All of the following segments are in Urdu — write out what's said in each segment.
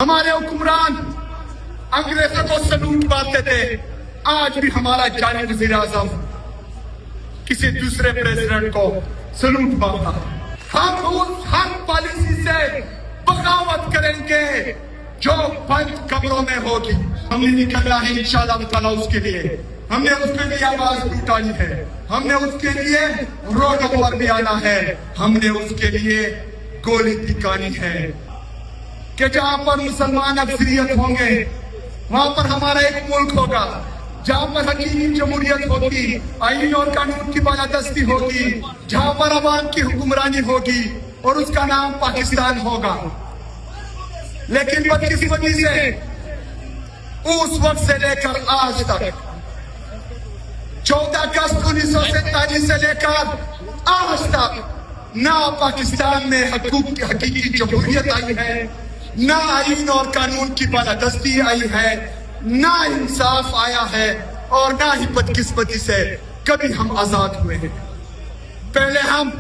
ہمارے حکمران انگریزوں کو سلوٹ مارتے تھے، آج بھی ہمارا جانی وزیر اعظم کسی دوسرے پریزیڈنٹ کو سلوٹ مارتا ہے۔ ہم اس ہر پالیسی سے بغاوت کریں گے جو بند کمروں میں ہوگی۔ ہم نے نکلنا ہے انشاءاللہ تعالیٰ اس کے لیے، ہم نے اس کے لیے آواز اٹھانی ہے، ہم نے اس کے لیے روڈوں پر بھی آنا ہے، ہم نے اس کے لیے گولی دکھانی ہے کہ جہاں پر مسلمان اکثریت ہوں گے وہاں پر ہمارا ایک ملک ہوگا، جہاں پر حقیقی جمہوریت ہوگی، آئین اور قانون کی بالادستی ہوگی، جہاں پر عوام کی حکمرانی ہوگی اور اس کا نام پاکستان ہوگا۔ لیکن بدقسمتی سے اس وقت سے لے کر آج تک 14 اگست 1947 سے لے کر آج تک نہ پاکستان میں حقیقی جمہوریت آئی ہے، نہ آئین اور قانون کی بالادستی آئی ہے، نہ انصاف آیا ہے، اور نہ ہی بدقسمتی سے کبھی ہم آزاد ہوئے ہیں۔ پہلے ہم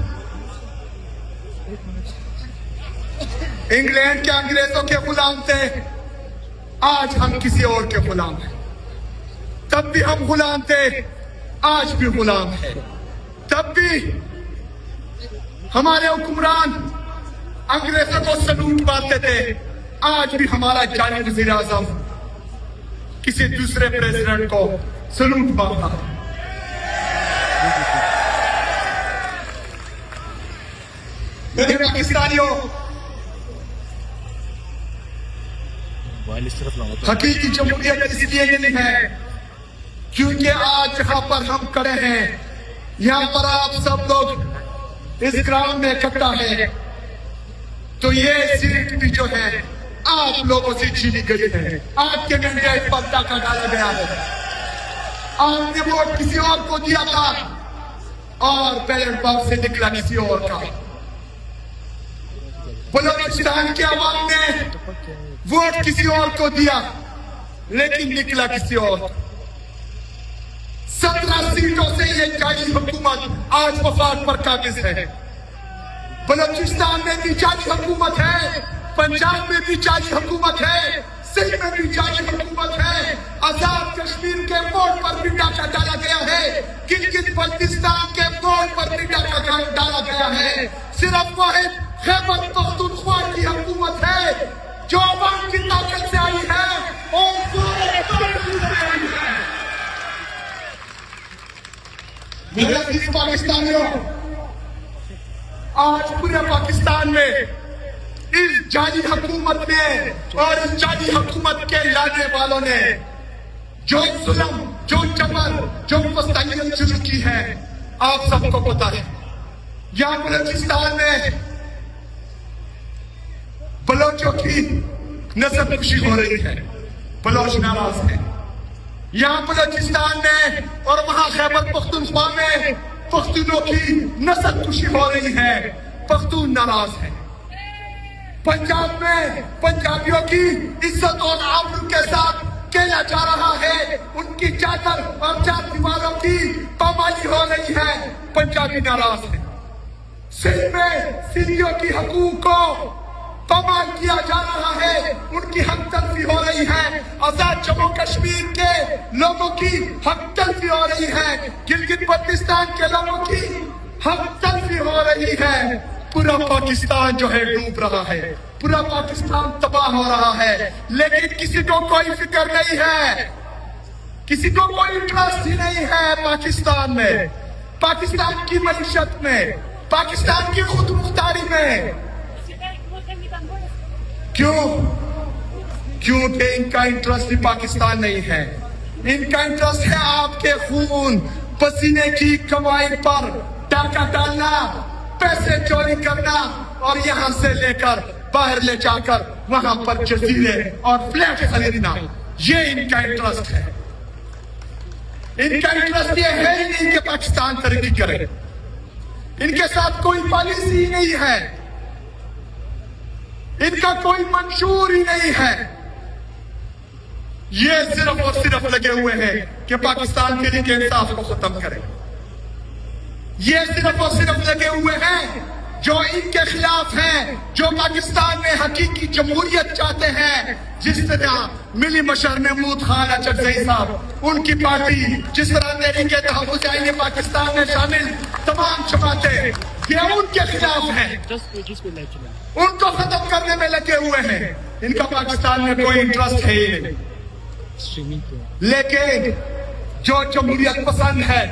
انگلینڈ کے انگریزوں کے غلام تھے، آج ہم کسی اور کے غلام ہیں۔ تب بھی ہم غلام تھے، آج بھی غلام ہیں۔ تب بھی ہمارے حکمران انگریزوں کو سلوٹ مارتے تھے، آج بھی ہمارا جانی وزیر اعظم کسی دوسرے پریزیڈنٹ کو سلوٹ مارتا ہے۔ میرے پاکستانیوں، حقیقی جمہوریت اس لیے نہیں ہے کیونکہ آج جہاں پر ہم کھڑے ہیں یہاں پر آپ سب لوگ اس گراؤنڈ میں اکٹھا ہے، تو یہ سیٹ بھی جو ہے آپ لوگوں سے چھینی گئی ہے، آپ کے مینڈیٹ پر ڈاکہ ڈالا گیا ہے۔ آپ نے ووٹ کسی اور کو دیا تھا اور بیلٹ باکس سے نکلا کسی اور کا۔ بلوچستان کے عوام نے ووٹ کسی اور کو دیا لیکن نکلا کسی اور۔ 17 سیٹوں سے یہ جعلی حکومت آج وفات پر قابض ہے۔ بلوچستان میں بھی جعلی حکومت ہے، پنجاب میں بھی جعلی حکومت ہے، سندھ میں بھی جعلی حکومت ہے، آزاد کشمیر کے ووٹ پر بھی ڈاکہ ڈالا گیا ہے، گلگت بلتستان کے ووٹ پر بھی ڈاکہ ڈالا گیا ہے۔ صرف واحد خیبر پختونخوا کی حکومت ہے جو عوام کی طاقت سے آئی ہے اور میرے عزیز پاکستانیوں، آج پورے پاکستان میں اس جعلی حکومت نے اور اس جعلی حکومت کے لانے والوں نے جو ظلم، جو جبر، جو مستعلیت شروع کی ہے، آپ سب کو پتا ہے۔ یہاں بلوچستان میں بلوچوں کی نسل کشی ہو رہی ہے، بلوچ ناراض ہیں۔ یہاں بلوچستان میں اور وہاں خیبر پختونخوا میں پختونوں کی نسل کشی ہو رہی ہے، پختون ناراض ہیں۔ پنجاب میں پنجابیوں کی عزت اور آبرو کے ساتھ کھیلا جا رہا ہے، ان کی چادر اور چار دیواروں کی پامالی ہو رہی ہے، پنجابی ناراض ہیں۔ سندھ میں سندھیوں کی حقوق کو پامال کیا جا رہا ہے، ان کی حق تلفی ہو رہی ہے، آزاد جموں کشمیر کے لوگوں کی حق تلفی ہو رہی ہے، گلگت بلتستان کے لوگوں کی حق تلفی ہو رہی ہے۔ پورا پاکستان جو ہے ڈوب رہا ہے، پورا پاکستان تباہ ہو رہا ہے، لیکن کسی کو کوئی فکر نہیں ہے، کسی کو کوئی انٹرسٹ ہی نہیں ہے پاکستان میں، پاکستان کی معیشت میں، پاکستان کی خود مختاری میں۔ کیونکہ ان کا انٹرسٹ پاکستان نہیں ہے، ان کا انٹرسٹ ہے آپ کے خون پسینے کی کمائی پر ڈاکہ ڈالنا، پیسے چوری کرنا اور یہاں سے لے کر باہر لے جا کر وہاں پر جزیرے اور فلیٹ خریدنا، یہ ان کا انٹرسٹ ہے۔ ان کا انٹرسٹ یہ ہے ہی نہیں کہ پاکستان ترقی کرے، ان کے ساتھ کوئی پالیسی ہی نہیں ہے، ان کا کوئی منشور ہی نہیں ہے۔ یہ صرف اور صرف لگے ہوئے ہیں کہ پاکستان کے انصاف کو ختم کریں، یہ صرف اور صرف لگے ہوئے ہیں جو ان کے خلاف ہیں، جو پاکستان میں حقیقی جمہوریت چاہتے ہیں، جس طرح ملی مشر محمود خان اچکزئی صاحب، ان کی پارٹی، جس طرح تحریک تحفظ آئین پاکستان میں شامل تمام جماعتیں، یہ ان کے خلاف ہیں، ان کو ختم کرنے میں لگے ہوئے ہیں۔ ان کا پاکستان میں کوئی انٹرسٹ ہے ہی نہیں۔ لیکن جو جمہوریت پسند ہے،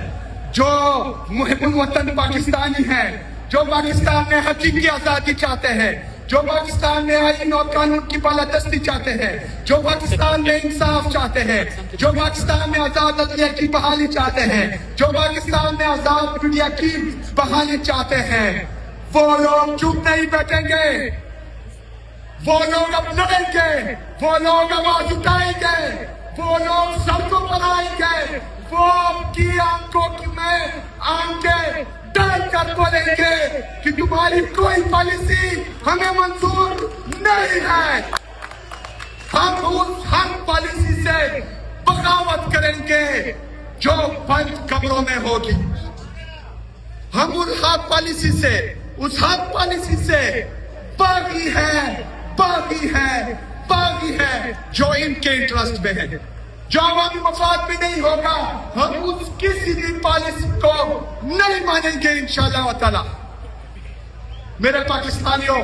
جو محب الوطن پاکستانی ہیں، جو پاکستان میں حقیقی آزادی چاہتے ہیں، جو پاکستان میں آئین اور قانون کی بالادستی چاہتے ہیں، جو پاکستان میں انصاف چاہتے ہیں، جو پاکستان میں آزاد عدلیہ کی بحالی چاہتے ہیں، جو پاکستان میں آزاد میڈیا کی بحالی چاہتے ہیں، وہ لوگ چپ نہیں بیٹھیں گے، وہ لوگ اب لڑیں گے، وہ لوگ آواز اٹھائیں گے، وہ لوگ سڑکوں پر آئیں گے، وہ کی آنکھوں میں آنکھیں ڈال کر بولیں گے کہ تمہاری کوئی پالیسی ہمیں منظور نہیں ہے۔ ہم اس ہر پالیسی سے بغاوت کریں گے جو بند کمروں میں ہوگی۔ ہم اس ہر پالیسی سے باغی ہے جو ان کے انٹرسٹ میں ہے، جو عوامی مفاد میں نہیں ہوگا۔ ہم اس کسی بھی پالیسی کو نہیں مانیں گے انشاءاللہ تعالی۔ میرے پاکستانیوں،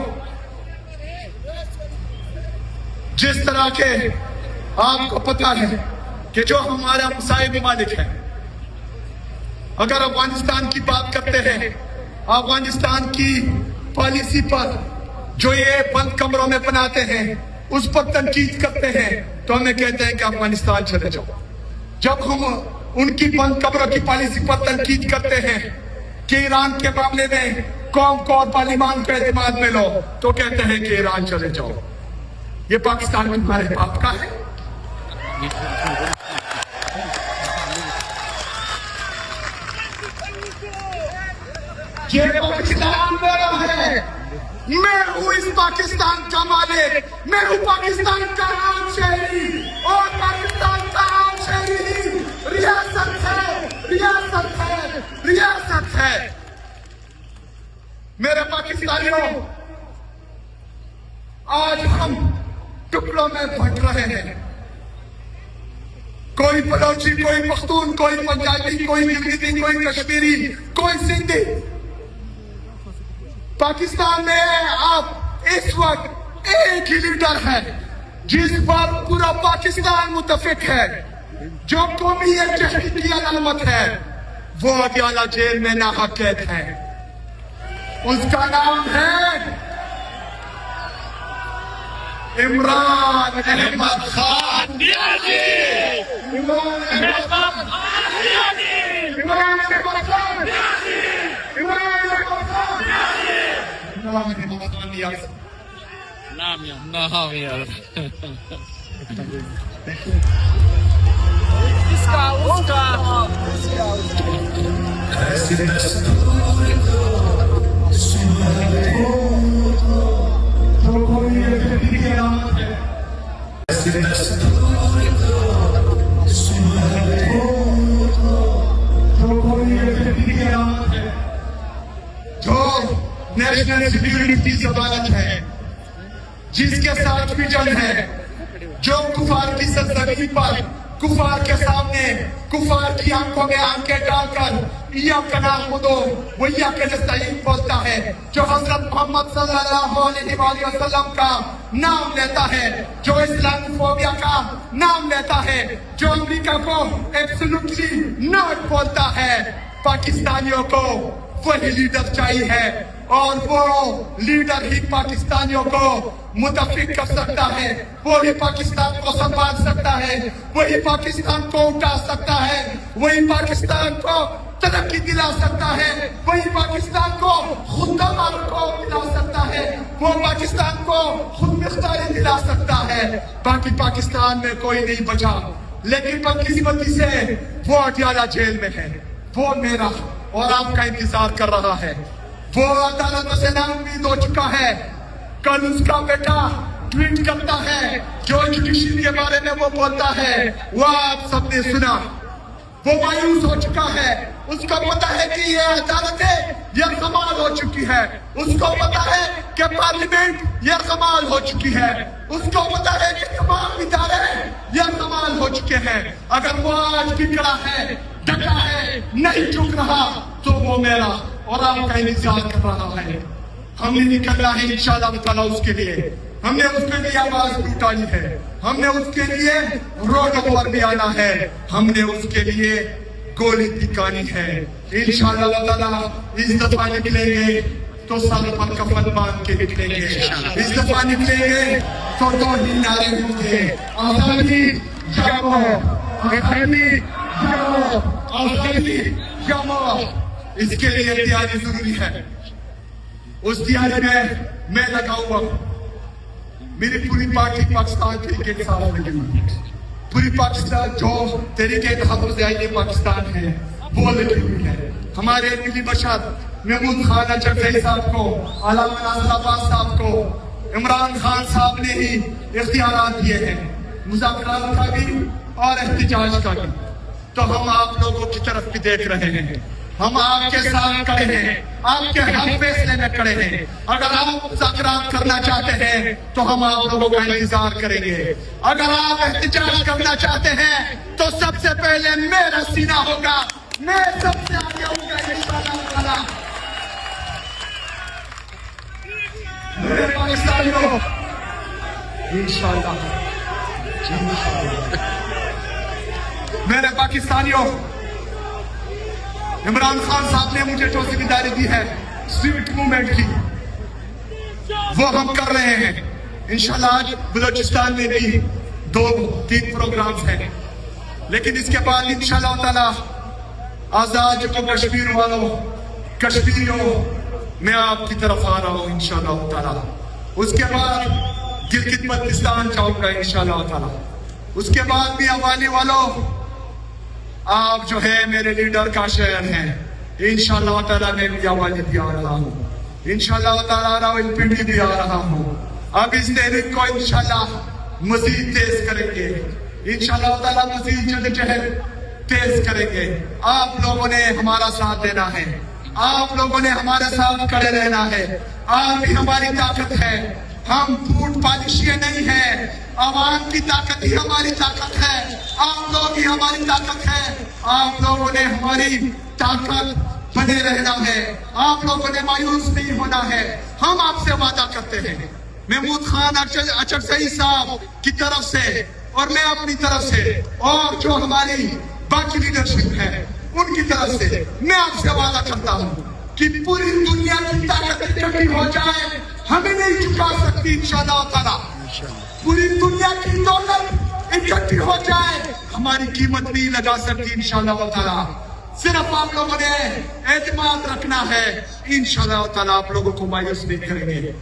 جس طرح کے آپ کو پتا ہے کہ جو ہمارا مساعی ممالک ہے، اگر افغانستان کی بات کرتے ہیں، افغانستان کی پالیسی پر جو یہ بند کمروں میں بناتے ہیں، اس پر تنقید کرتے ہیں تو ہمیں کہتے ہیں کہ افغانستان چلے جاؤ۔ جب ہم ان کی بند کمروں کی پالیسی پر تنقید کرتے ہیں کہ ایران کے معاملے میں قوم کو اور پارلیمان کو اعتماد میں لو، تو کہتے ہیں کہ ایران چلے جاؤ۔ یہ پاکستان میں ہمارے باپ کا ہے۔ یہ پاکستان میرا ہے، میں ہوں اس پاکستان کا مالک، میں ہوں پاکستان کا عام شہری، اور پاکستان کا عام شہری ریاست ہے۔ میرے پاکستانیوں، آج ہم ٹکڑوں میں بٹ رہے ہیں، کوئی بلوچی، کوئی پختون، کوئی پنجابی، کوئی مغربی، کوئی کشمیری، کوئی سندھی۔ پاکستان میں اب اس وقت ایک ہی لیڈر ہے جس پر پورا پاکستان متفق ہے، جو قومی یکجہتی کی علامت ہے، وہ اڈیالہ جیل میں ناحق قید ہے۔ اس کا نام ہے عمران احمد خان۔ نام یار نیشنل سیکیورٹی ضمانت ہے، جس کے ساتھ بھی جنگ ہے، جو کفار کی سرزمین پر کفار کے سامنے کفار کی آنکھوں میں آنکھیں ڈال کر ایاک نعبد و ایاک نستعین بولتا ہے، جو حضرت محمد صلی اللہ علیہ وآلہ وسلم کا نام لیتا ہے، جو اسلامی فوبیا کا نام لیتا ہے، جو امریکہ کو ایبسولوٹلی ناٹ بولتا ہے۔ پاکستانیوں کو وہی لیڈر چاہیے ہے، اور وہ لیڈر ہی پاکستانیوں کو متفق کر سکتا ہے، وہی پاکستان کو سنبھال سکتا ہے، وہی پاکستان کو اٹھا سکتا ہے، وہی پاکستان کو ترقی دلا سکتا ہے، وہی پاکستان کو خود کو دلا سکتا ہے، وہ پاکستان کو خود مختاری دلا سکتا ہے۔ باقی پاکستان میں کوئی نہیں بچا، لیکن بدقسمتی سے وہ اڈیالہ جیل میں ہے، وہ میرا اور آپ کا انتظار کر رہا ہے۔ وہ عدالتوں سے نا امید ہو چکا ہے۔ کل اس کا بیٹا ٹویٹ کرتا ہے، جو ایجوکیشن کے بارے میں وہ بولتا ہے، وہ آپ سب نے سنا۔ وہ مایوس ہو چکا ہے. اس کو پتا ہے کہ یہ عدالتیں یرغمال ہو چکی ہے. اس کو پتا ہے کہ پارلیمنٹ یرغمال ہو چکی ہے. اس کو پتا ہے کہ تمام ادارے یرغمال ہو چکے ہیں. اگر وہ آج بھی کڑا ہے, ڈٹا ہے, نہیں جھک رہا, تو وہ میرا اور آپ کا انتظار کر رہا ہے. ہم نے نکلنا ہے انشاءاللہ تعالیٰ اس کے لیے. ہم نے اس کے لیے آواز اٹھانی ہے. ہم نے اس کے لیے روڈوں پر بھی آنا ہے. ہم نے اس کے لیے گولی دکھانی ہے. انشاءاللہ تعالیٰ اس دفعہ نکلیں گے تو سر پر کفن باندھ کے نکلیں گے. اس دفعہ نکلیں گے تو دو ہی نعرے ہوں گے, آزادی یا موت, آزادی یا موت, آزادی یا موت. اس کے لیے تیاری ضروری ہے. اس تیاری میں لگا ہوا ہوں. میری پوری پارٹی پاکستان تحریک انصاف لگی ہوئی ہے. پوری پاکستان جو تحریک تحفظ پاکستان ہے وہ لگی ہوئی ہے. ہمارے ملی بشر محمود خان اچکزئی صاحب کو, علامہ ناصر عباس صاحب کو, عمران خان صاحب نے ہی اختیارات دیے ہیں مذاکرات کا بھی اور احتجاج کا بھی. تو ہم آپ لوگوں کی طرف بھی دیکھ رہے ہیں. ہم آپ کے ساتھ کھڑے ہیں, آپ کے حق فیصلے میں کھڑے ہیں. اگر آپ مذاکرات کرنا چاہتے ہیں تو ہم آپ لوگوں کا انتظار کریں گے. اگر آپ احتجاج کرنا چاہتے ہیں تو سب سے پہلے میرا سینہ ہوگا, میں سب سے آگے ہوں گا انشاءاللہ تعالیٰ. میرے پاکستانیوں, انشاءاللہ میرے پاکستانیوں, عمران خان صاحب نے مجھے جو ذمہ داری دی ہے سویٹ موومنٹ کی, وہ ہم کر رہے ہیں. انشاءاللہ آج بلوچستان میں بھی 2-3 پروگرامز ہیں, لیکن اس کے بعد انشاءاللہ تعالیٰ آزاد جو کشمیر والوں, کشمیریوں, میں آپ کی طرف آ رہا ہوں انشاءاللہ تعالیٰ. اس کے بعد گلگت بلتستان جاؤں گا انشاءاللہ تعالیٰ. اس کے بعد بھی عوالی والوں, آپ جو ہے میرے لیڈر کا شہر ہیں. انشاءاللہ تعالیٰ میں بھی عوالی بھی آ رہا ہوں. انشاءاللہ تعالیٰ راولپنڈی بھی آ رہا ہوں. اب اس تحریک کو انشاءاللہ مزید تیز کریں گے. انشاءاللہ تعالیٰ مزید جدوجہد تیز کریں گے. آپ لوگوں نے ہمارا ساتھ دینا ہے, آپ لوگوں نے ہمارے ساتھ کھڑے رہنا ہے. آپ ہی ہماری طاقت ہے. ہم پھوٹ پالشیاں نہیں ہیں, عوام کی طاقت ہی ہماری طاقت ہے. آپ لوگ ہی ہماری طاقت ہے. آپ لوگوں نے ہماری طاقت بنے رہنا ہے. آپ لوگوں نے مایوس نہیں ہونا ہے. ہم آپ سے وعدہ کرتے ہیں محمود خان اچکزئی صاحب کی طرف سے اور میں اپنی طرف سے اور جو ہماری باقی لیڈرشپ ہے ان کی طرف سے میں آپ سے وعدہ کرتا ہوں کہ پوری دنیا کی طاقت اکٹھی ہو جائے, ہمیں نہیں جھکا سکتی انشاءاللہ تعالیٰ. پوری دنیا کی دولت اکٹھی ہو جائے, ہماری قیمت نہیں لگا سکتی انشاءاللہ تعالیٰ. صرف آپ لوگوں نے اعتماد رکھنا ہے. انشاءاللہ تعالیٰ آپ لوگوں کو مایوس نہیں کریں گے.